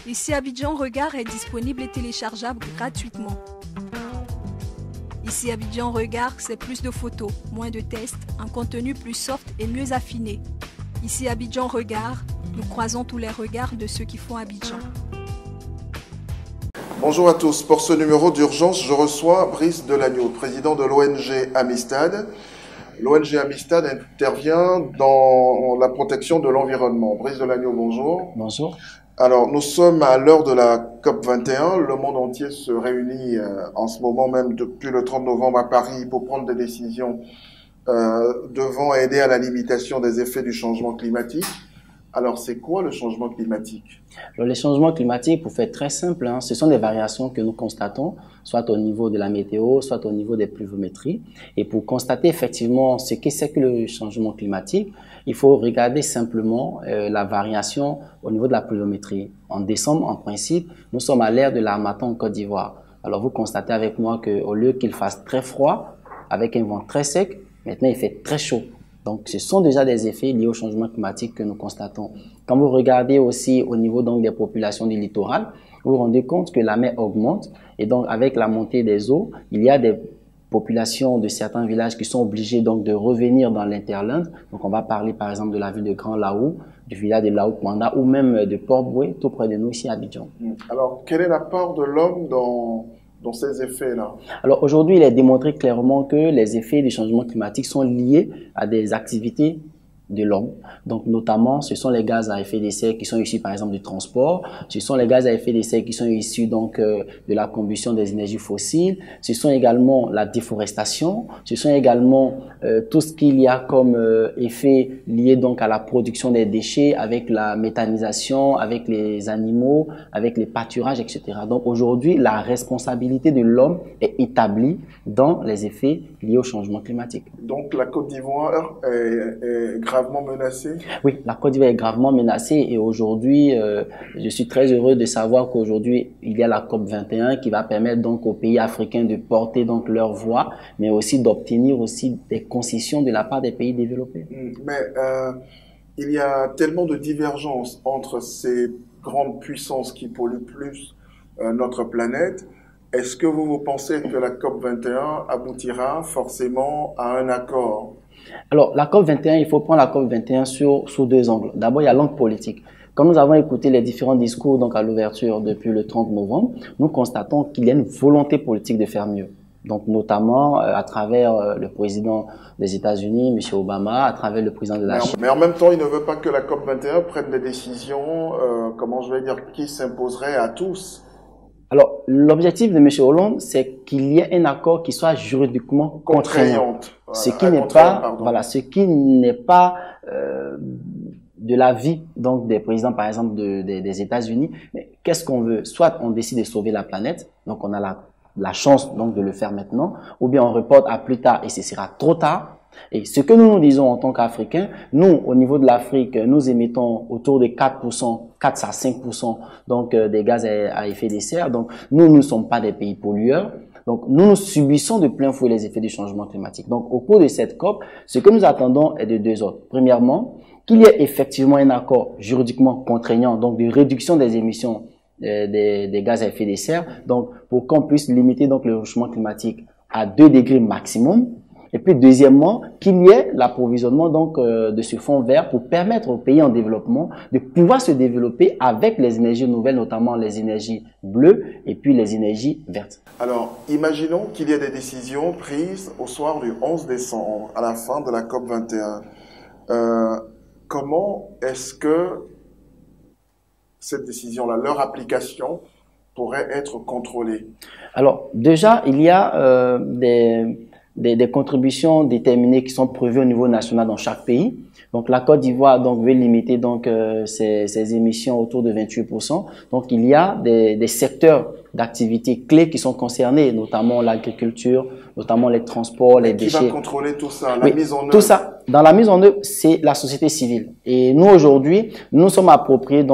Ici, Abidjan Regard est disponible et téléchargeable gratuitement. Ici, Abidjan Regard, c'est plus de photos, moins de tests, un contenu plus soft et mieux affiné. Ici, Abidjan Regard, nous croisons tous les regards de ceux qui font Abidjan. Bonjour à tous. Pour ce numéro d'urgence, je reçois Brice Delagneau, président de l'ONG Amistad. L'ONG Amistad intervient dans la protection de l'environnement. Brice Delagneau, bonjour. Bonjour. Alors, nous sommes à l'heure de la COP21. Le monde entier se réunit en ce moment même depuis le 30 novembre à Paris pour prendre des décisions devant aider à la limitation des effets du changement climatique. Alors, c'est quoi le changement climatique? Alors, les changements climatiques, pour faire très simple, ce sont des variations que nous constatons, soit au niveau de la météo, soit au niveau des pluviométries. Et pour constater effectivement ce que c'est que le changement climatique, il faut regarder simplement la variation au niveau de la pluviométrie. En décembre, en principe, nous sommes à l'ère de l'harmattan en Côte d'Ivoire. Alors, vous constatez avec moi qu'au lieu qu'il fasse très froid, avec un vent très sec, maintenant il fait très chaud. Donc, ce sont déjà des effets liés au changement climatique que nous constatons. Quand vous regardez aussi au niveau donc des populations du littoral, vous vous rendez compte que la mer augmente et donc avec la montée des eaux, il y a des populations de certains villages qui sont obligés donc de revenir dans l'interland. Donc, on va parler par exemple de la ville de Grand Laou, du village de Laou-Kwanda ou même de Port-Boué, tout près de nous ici à Abidjan. Alors, quelle est la part de l'homme dans ces effets-là? Alors aujourd'hui, il est démontré clairement que les effets du changement climatique sont liés à des activités de l'homme. Donc notamment, ce sont les gaz à effet de serre qui sont issus par exemple du transport, ce sont les gaz à effet de serre qui sont issus donc de la combustion des énergies fossiles, ce sont également la déforestation, ce sont également tout ce qu'il y a comme effet lié donc à la production des déchets avec la méthanisation, avec les animaux, avec les pâturages, etc. Donc aujourd'hui, la responsabilité de l'homme est établie dans les effets liés au changement climatique. Donc la Côte d'Ivoire est gravement menacée? Oui, la Côte d'Ivoire est gravement menacée et aujourd'hui, je suis très heureux de savoir qu'aujourd'hui, il y a la COP21 qui va permettre donc aux pays africains de porter donc leur voix, mais aussi d'obtenir aussi des concessions de la part des pays développés. Mais il y a tellement de divergences entre ces grandes puissances qui polluent plus notre planète. Est-ce que vous pensez que la COP21 aboutira forcément à un accord? Alors, la COP21, il faut prendre la COP21 sous deux angles. D'abord, il y a l'angle politique. Quand nous avons écouté les différents discours donc à l'ouverture depuis le 30 novembre, nous constatons qu'il y a une volonté politique de faire mieux. Donc, notamment à travers le président des États-Unis, M. Obama, à travers le président de la Chine. Mais en même temps, il ne veut pas que la COP21 prenne des décisions, qui s'imposeraient à tous. Alors, l'objectif de M. Hollande, c'est qu'il y ait un accord qui soit juridiquement contraignant. Ce qui n'est pas de l'avis donc des présidents, par exemple, des États-Unis. Mais qu'est-ce qu'on veut? Soit on décide de sauver la planète, donc on a la chance donc de le faire maintenant, ou bien on reporte à plus tard et ce sera trop tard. Et ce que nous disons en tant qu'Africains, nous, au niveau de l'Afrique, nous émettons autour de 4% à 5% donc des gaz à effet de serre. Donc, nous ne sommes pas des pays pollueurs. Donc, nous subissons de plein fouet les effets du changement climatique. Donc, au cours de cette COP, ce que nous attendons est de deux ordres. Premièrement, qu'il y ait effectivement un accord juridiquement contraignant, donc de réduction des émissions des gaz à effet de serre, donc pour qu'on puisse limiter donc le changement climatique à 2 degrés maximum. Et puis deuxièmement, qu'il y ait l'approvisionnement donc de ce fonds vert pour permettre aux pays en développement de pouvoir se développer avec les énergies nouvelles, notamment les énergies bleues et puis les énergies vertes. Alors, imaginons qu'il y ait des décisions prises au soir du 11 décembre, à la fin de la COP21. Comment est-ce que cette décision-là, leur application, pourrait être contrôlée? Alors, déjà, il y a des contributions déterminées qui sont prévues au niveau national dans chaque pays. Donc, la Côte d'Ivoire veut limiter ses émissions autour de 28%. Donc, il y a des secteurs d'activité clés qui sont concernés, notamment l'agriculture, notamment les transports, les déchets. Qui va contrôler tout ça, la mise en œuvre? Tout ça, dans la mise en œuvre, c'est la société civile. Et nous, aujourd'hui, nous sommes appropriés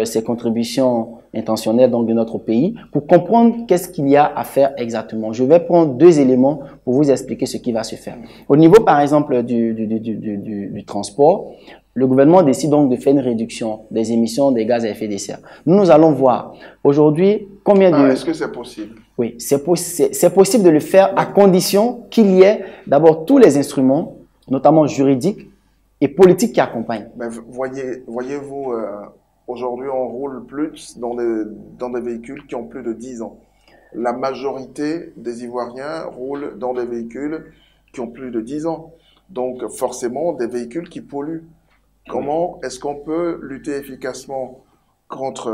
ces contributions intentionnelles de notre pays pour comprendre qu'est-ce qu'il y a à faire exactement. Je vais prendre 2 éléments pour vous expliquer ce qui va se faire. Au niveau, par exemple, du transport, le gouvernement décide donc de faire une réduction des émissions des gaz à effet de serre. Nous allons voir aujourd'hui combien de... Est-ce que c'est possible? Oui, c'est possible de le faire à condition qu'il y ait d'abord tous les instruments, notamment juridiques et politiques qui accompagnent. Mais voyez-vous, aujourd'hui on roule plus dans des véhicules qui ont plus de 10 ans. La majorité des Ivoiriens roulent dans des véhicules qui ont plus de 10 ans. Donc forcément des véhicules qui polluent. Comment est-ce qu'on peut lutter efficacement contre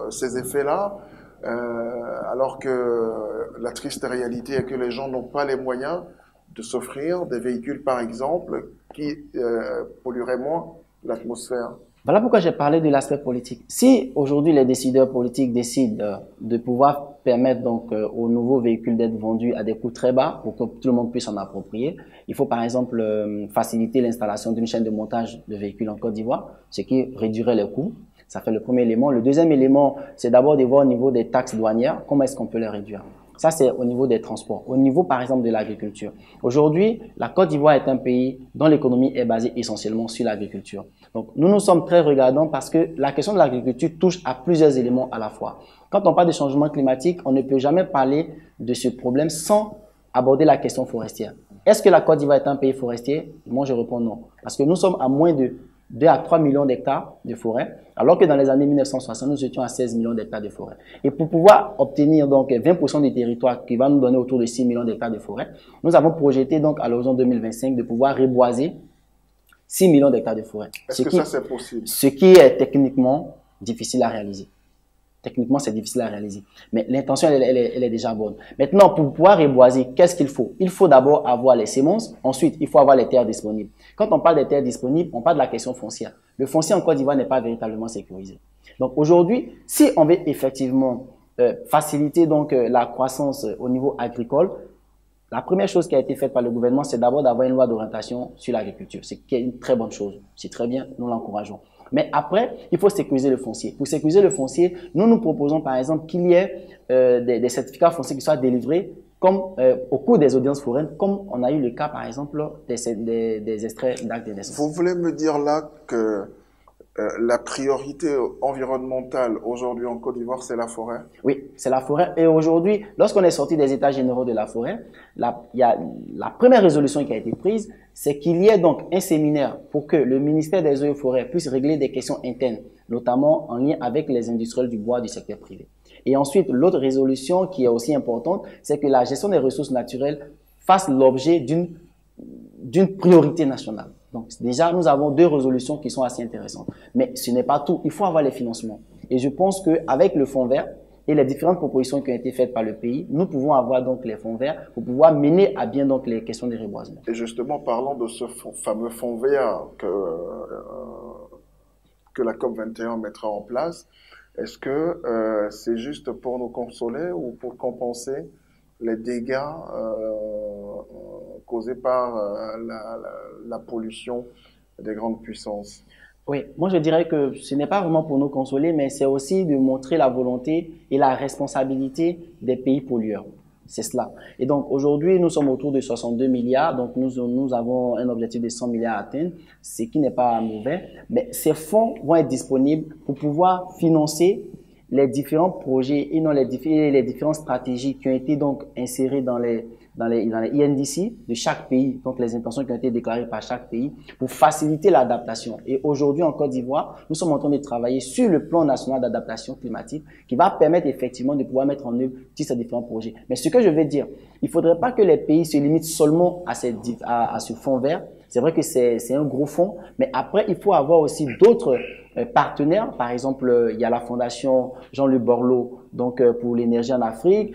ces effets-là, alors que la triste réalité est que les gens n'ont pas les moyens de s'offrir des véhicules, par exemple, qui pollueraient moins l'atmosphère? Voilà pourquoi j'ai parlé de l'aspect politique. Si aujourd'hui les décideurs politiques décident de pouvoir permettre donc aux nouveaux véhicules d'être vendus à des coûts très bas pour que tout le monde puisse s'en approprier, il faut par exemple faciliter l'installation d'une chaîne de montage de véhicules en Côte d'Ivoire, ce qui réduirait les coûts. Ça fait le premier élément. Le deuxième élément, c'est d'abord de voir au niveau des taxes douanières, comment est-ce qu'on peut les réduire. Ça, c'est au niveau des transports. Au niveau, par exemple, de l'agriculture. Aujourd'hui, la Côte d'Ivoire est un pays dont l'économie est basée essentiellement sur l'agriculture. Donc, nous sommes très regardants parce que la question de l'agriculture touche à plusieurs éléments à la fois. Quand on parle de changement climatique, on ne peut jamais parler de ce problème sans aborder la question forestière. Est-ce que la Côte d'Ivoire est un pays forestier? Moi, je réponds non. Parce que nous sommes à moins de 2 à 3 millions d'hectares de forêt, alors que dans les années 1960, nous étions à 16 millions d'hectares de forêt. Et pour pouvoir obtenir donc 20% du territoire qui va nous donner autour de 6 millions d'hectares de forêt, nous avons projeté donc à l'horizon 2025 de pouvoir reboiser 6 millions d'hectares de forêt. Est-ce que ça c'est possible? Ce qui est techniquement difficile à réaliser. Techniquement, c'est difficile à réaliser. Mais l'intention, elle est déjà bonne. Maintenant, pour pouvoir reboiser, qu'est-ce qu'il faut? Il faut d'abord avoir les semences. Ensuite, il faut avoir les terres disponibles. Quand on parle des terres disponibles, on parle de la question foncière. Le foncier en Côte d'Ivoire n'est pas véritablement sécurisé. Donc aujourd'hui, si on veut effectivement faciliter donc la croissance au niveau agricole, la première chose qui a été faite par le gouvernement, c'est d'abord d'avoir une loi d'orientation sur l'agriculture. C'est une très bonne chose. C'est très bien, nous l'encourageons. Mais après, il faut sécuriser le foncier. Pour sécuriser le foncier, nous proposons par exemple qu'il y ait des certificats fonciers qui soient délivrés comme au cours des audiences foraines, comme on a eu le cas par exemple des extraits d'actes de naissance. Vous voulez me dire là que la priorité environnementale aujourd'hui en Côte d'Ivoire, c'est la forêt? Oui, c'est la forêt. Et aujourd'hui, lorsqu'on est sorti des états généraux de la forêt, la première résolution qui a été prise, c'est qu'il y ait donc un séminaire pour que le ministère des Eaux et Forêts puisse régler des questions internes, notamment en lien avec les industriels du bois du secteur privé. Et ensuite, l'autre résolution qui est aussi importante, c'est que la gestion des ressources naturelles fasse l'objet d'une priorité nationale. Donc déjà, nous avons 2 résolutions qui sont assez intéressantes. Mais ce n'est pas tout. Il faut avoir les financements. Et je pense qu'avec le fonds vert et les différentes propositions qui ont été faites par le pays, nous pouvons avoir donc les fonds verts pour pouvoir mener à bien donc les questions de reboisement. Et justement, parlons de ce fameux fonds vert que la COP21 mettra en place. Est-ce que c'est juste pour nous consoler ou pour compenser les dégâts causés par la pollution des grandes puissances? Oui, moi je dirais que ce n'est pas vraiment pour nous consoler, mais c'est aussi de montrer la volonté et la responsabilité des pays pollueurs. C'est cela. Et donc aujourd'hui, nous sommes autour de 62 milliards, donc nous avons un objectif de 100 milliards à atteindre, ce qui n'est pas mauvais. Mais ces fonds vont être disponibles pour pouvoir financer les différents projets et non les différentes stratégies qui ont été donc insérées dans les INDC de chaque pays, donc les intentions qui ont été déclarées par chaque pays pour faciliter l'adaptation. Et aujourd'hui en Côte d'Ivoire, nous sommes en train de travailler sur le plan national d'adaptation climatique qui va permettre effectivement de pouvoir mettre en œuvre tous ces différents projets. Mais ce que je veux dire, il ne faudrait pas que les pays se limitent seulement à ce fonds vert. C'est vrai que c'est un gros fonds, mais après, il faut avoir aussi d'autres partenaires. Par exemple, il y a la fondation Jean-Luc Borloo, donc pour l'énergie en Afrique,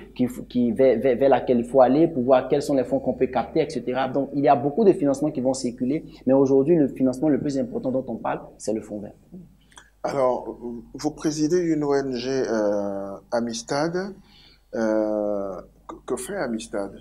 vers laquelle il faut aller pour voir quels sont les fonds qu'on peut capter, etc. Donc, il y a beaucoup de financements qui vont circuler, mais aujourd'hui, le financement le plus important dont on parle, c'est le fonds vert. Alors, vous présidez une ONG Amistad. Que fait Amistad?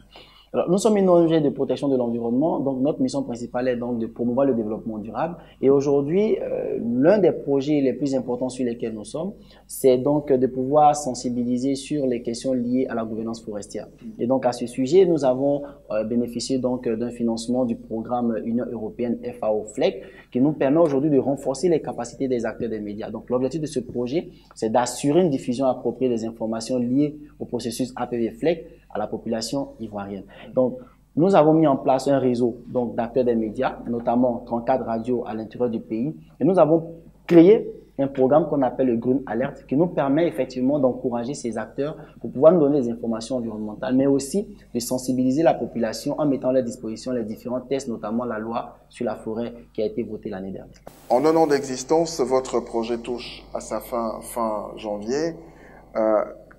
Alors, nous sommes une ONG de protection de l'environnement, donc notre mission principale est donc de promouvoir le développement durable. Et aujourd'hui, l'un des projets les plus importants sur lesquels nous sommes, c'est donc de pouvoir sensibiliser sur les questions liées à la gouvernance forestière. Et donc à ce sujet, nous avons bénéficié donc d'un financement du programme Union européenne FAO FLEC, qui nous permet aujourd'hui de renforcer les capacités des acteurs des médias. Donc l'objectif de ce projet, c'est d'assurer une diffusion appropriée des informations liées au processus APV FLEC à la population ivoirienne. Donc, nous avons mis en place un réseau donc d'acteurs des médias, notamment 34 radios à l'intérieur du pays, et nous avons créé un programme qu'on appelle le Green Alert, qui nous permet effectivement d'encourager ces acteurs pour pouvoir nous donner des informations environnementales, mais aussi de sensibiliser la population en mettant à leur disposition les différents tests, notamment la loi sur la forêt qui a été votée l'année dernière. En un an d'existence, votre projet touche à sa fin janvier.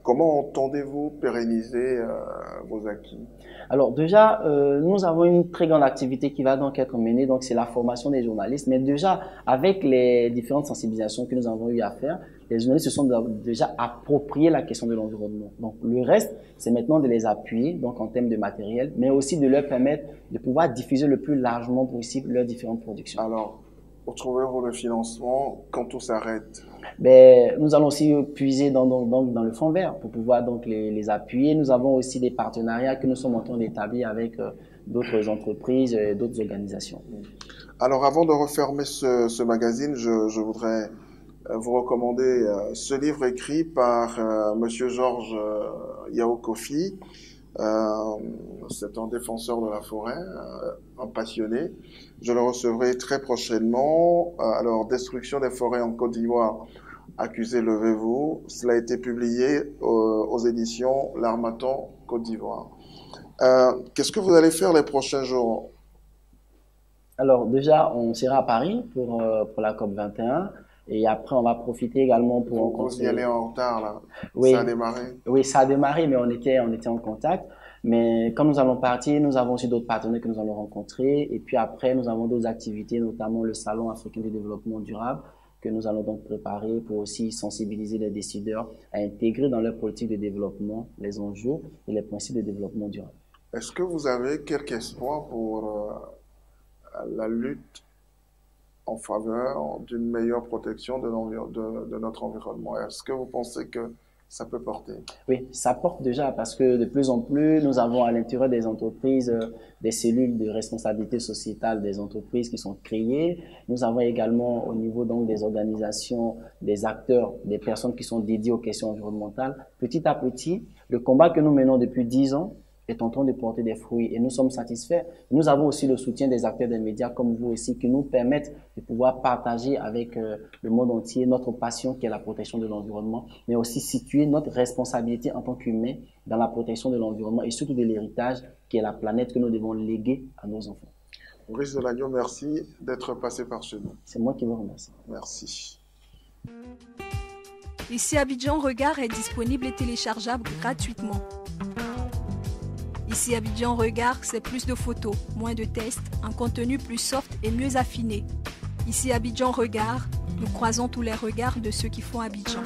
Comment entendez-vous pérenniser vos acquis? Alors déjà, nous avons une très grande activité qui va donc être menée, donc c'est la formation des journalistes. Mais déjà, avec les différentes sensibilisations que nous avons eu à faire, les journalistes se sont déjà appropriés la question de l'environnement. Donc le reste, c'est maintenant de les appuyer, donc en termes de matériel, mais aussi de leur permettre de pouvoir diffuser le plus largement possible leurs différentes productions. Alors, pour trouver le financement, quand tout s'arrête? Ben, nous allons aussi puiser dans le fonds vert pour pouvoir donc les appuyer. Nous avons aussi des partenariats que nous sommes en train d'établir avec d'autres entreprises et d'autres organisations. Alors, avant de refermer ce magazine, je voudrais vous recommander ce livre écrit par Monsieur Georges Yao Kofi. C'est un défenseur de la forêt, un passionné. Je le recevrai très prochainement. Alors, Destruction des forêts en Côte d'Ivoire, accusé, levez-vous. Cela a été publié aux éditions L'Harmattan, Côte d'Ivoire. Qu'est-ce que vous allez faire les prochains jours? Alors, déjà, on sera à Paris pour la COP 21. Et après, on va profiter également pour rencontrer... Vous y allez en retard, là. Oui. Ça a démarré? Oui, ça a démarré, mais on était en contact. Mais quand nous allons partir, nous avons aussi d'autres partenaires que nous allons rencontrer. Et puis après, nous avons d'autres activités, notamment le Salon africain du développement durable, que nous allons donc préparer pour aussi sensibiliser les décideurs à intégrer dans leur politique de développement les enjeux et les principes de développement durable. Est-ce que vous avez quelque espoir pour la lutte en faveur d'une meilleure protection de notre environnement? Est-ce que vous pensez que ça peut porter? Oui, ça porte déjà parce que de plus en plus, nous avons à l'intérieur des entreprises des cellules de responsabilité sociétale des entreprises qui sont créées. Nous avons également au niveau donc des organisations, des acteurs, des personnes qui sont dédiées aux questions environnementales. Petit à petit, le combat que nous menons depuis 10 ans est en train de porter des fruits et nous sommes satisfaits. Nous avons aussi le soutien des acteurs des médias comme vous aussi qui nous permettent de pouvoir partager avec le monde entier notre passion qui est la protection de l'environnement, mais aussi situer notre responsabilité en tant qu'humains dans la protection de l'environnement et surtout de l'héritage qui est la planète que nous devons léguer à nos enfants. Maurice Delagno, merci d'être passé par chez nous. C'est moi qui vous remercie. Merci. Ici Abidjan Regard est disponible et téléchargeable gratuitement. Ici Abidjan Regard, c'est plus de photos, moins de tests, un contenu plus soft et mieux affiné. Ici Abidjan Regard, nous croisons tous les regards de ceux qui font Abidjan.